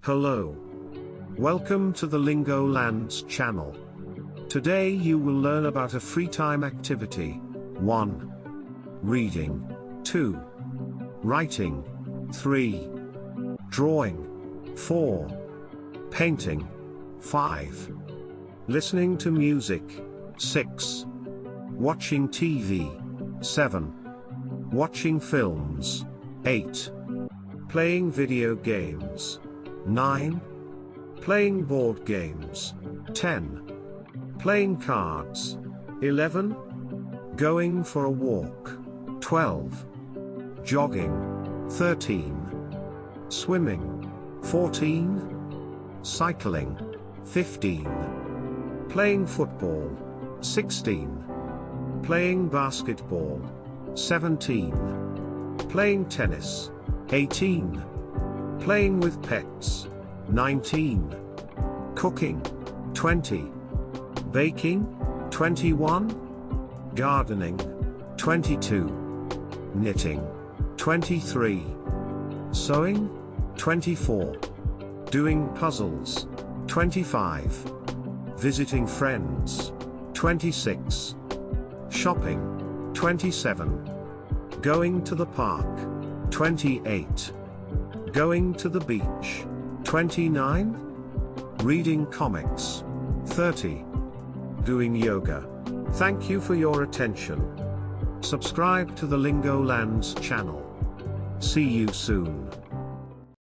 Hello. Welcome to the Lingolands channel. Today you will learn about a free time activity. 1. Reading. 2. Writing. 3. Drawing. 4. Painting. 5. Listening to music. 6. Watching TV. 7. Watching films. 8. Playing video games. 9. Playing board games. 10. Playing cards. 11. Going for a walk. 12. Jogging. 13. Swimming. 14. Cycling. 15. Playing football. 16. Playing basketball. 17. Playing tennis. 18. Playing with pets. 19. Cooking. 20. Baking. 21. Gardening. 22. Knitting. 23. Sewing. 24. Doing puzzles. 25. Visiting friends. 26. Shopping. 27. Going to the park. 28. Going to the beach. 29. Reading comics. 30. Doing yoga. Thank you for your attention. Subscribe to the Lingolands channel. See you soon.